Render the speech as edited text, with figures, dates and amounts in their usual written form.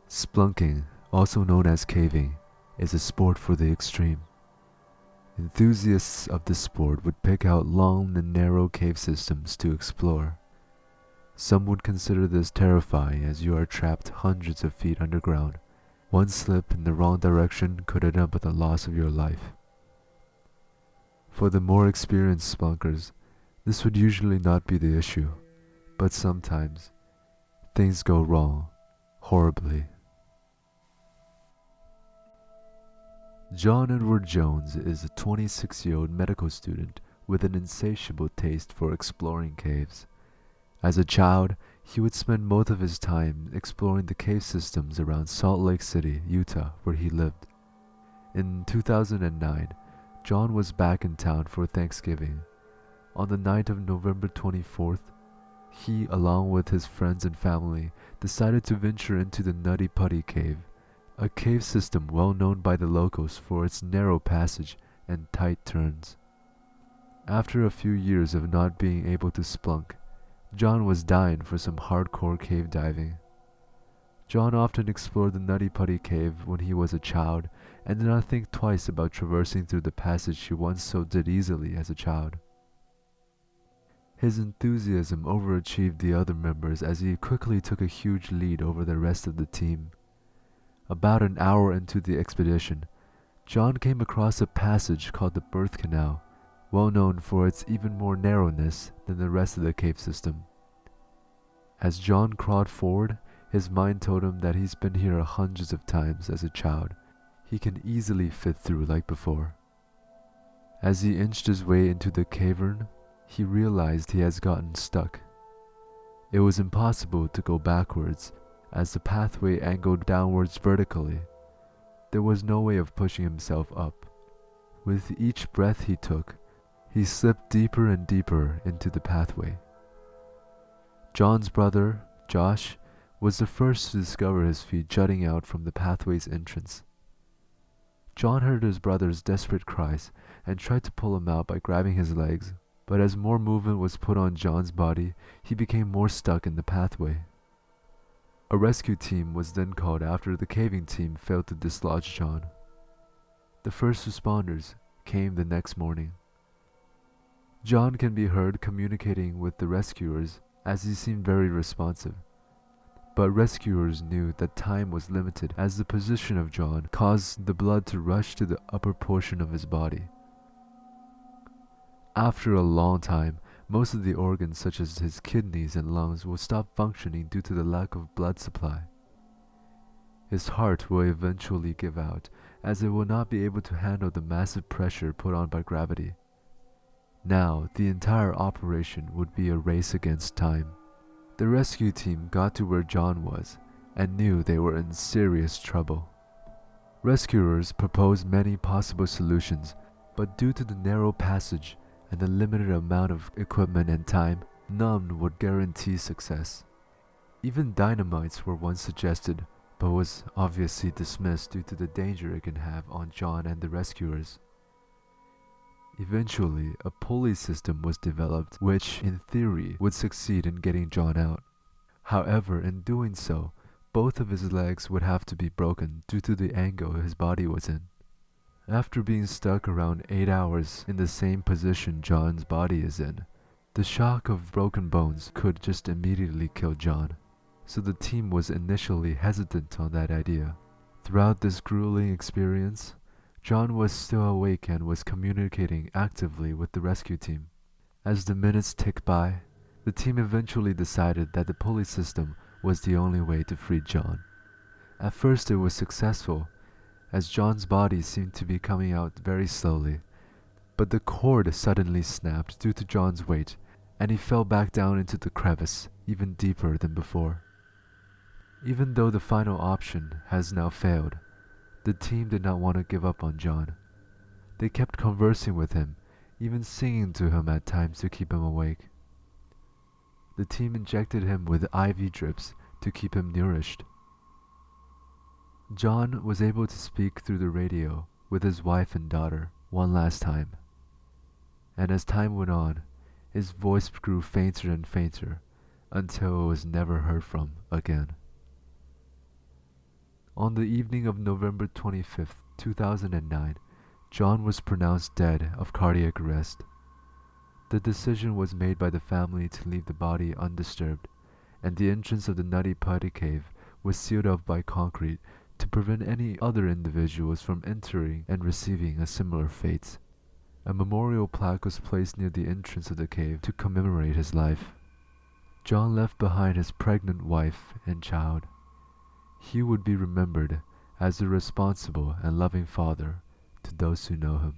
Splunking, also known as caving, is a sport for the extreme. Enthusiasts of this sport would pick out long and narrow cave systems to explore. Some would consider this terrifying as you are trapped hundreds of feet underground. One slip in the wrong direction could end up with the loss of your life. For the more experienced spelunkers, this would usually not be the issue, but sometimes things go wrong, horribly. John Edward Jones is a 26-year-old medical student with an insatiable taste for exploring caves. As a child, he would spend most of his time exploring the cave systems around Salt Lake City, Utah, where he lived. In 2009, John was back in town for Thanksgiving. On the night of November 24th, he, along with his friends and family, decided to venture into the Nutty Putty cave, a cave system well known by the locals for its narrow passage and tight turns. After a few years of not being able to splunk, John was dying for some hardcore cave diving. John often explored the Nutty Putty cave when he was a child and did not think twice about traversing through the passage he once so did easily as a child. His enthusiasm overachieved the other members as he quickly took a huge lead over the rest of the team. About an hour into the expedition, John came across a passage called the Birth Canal, well known for its even more narrowness than the rest of the cave system. As John crawled forward, his mind told him that he's been here hundreds of times as a child. He can easily fit through like before. As he inched his way into the cavern, he realized he has gotten stuck. It was impossible to go backwards, as the pathway angled downwards vertically. There was no way of pushing himself up. With each breath he took, he slipped deeper and deeper into the pathway. John's brother, Josh, was the first to discover his feet jutting out from the pathway's entrance. John heard his brother's desperate cries and tried to pull him out by grabbing his legs, but as more movement was put on John's body, he became more stuck in the pathway. A rescue team was then called after the caving team failed to dislodge John. The first responders came the next morning. John can be heard communicating with the rescuers as he seemed very responsive. But rescuers knew that time was limited as the position of John caused the blood to rush to the upper portion of his body. After a long time, most of the organs such as his kidneys and lungs will stop functioning due to the lack of blood supply. His heart will eventually give out as it will not be able to handle the massive pressure put on by gravity. Now, the entire operation would be a race against time. The rescue team got to where John was and knew they were in serious trouble. Rescuers proposed many possible solutions, but due to the narrow passage and the limited amount of equipment and time, none would guarantee success. Even dynamites were once suggested, but was obviously dismissed due to the danger it can have on John and the rescuers. Eventually, a pulley system was developed which, in theory, would succeed in getting John out. However, in doing so, both of his legs would have to be broken due to the angle his body was in. After being stuck around 8 hours in the same position John's body is in, the shock of broken bones could just immediately kill John, so the team was initially hesitant on that idea. Throughout this grueling experience, John was still awake and was communicating actively with the rescue team. As the minutes ticked by, the team eventually decided that the pulley system was the only way to free John. At first it was successful, as John's body seemed to be coming out very slowly, but the cord suddenly snapped due to John's weight, and he fell back down into the crevice, even deeper than before. Even though the final option has now failed, the team did not want to give up on John. They kept conversing with him, even singing to him at times to keep him awake. The team injected him with IV drips to keep him nourished. John was able to speak through the radio with his wife and daughter one last time. And as time went on, his voice grew fainter and fainter until it was never heard from again. On the evening of November 25th, 2009, John was pronounced dead of cardiac arrest. The decision was made by the family to leave the body undisturbed, and the entrance of the Nutty Putty cave was sealed up by concrete to prevent any other individuals from entering and receiving a similar fate. A memorial plaque was placed near the entrance of the cave to commemorate his life. John left behind his pregnant wife and child. He would be remembered as a responsible and loving father to those who know him.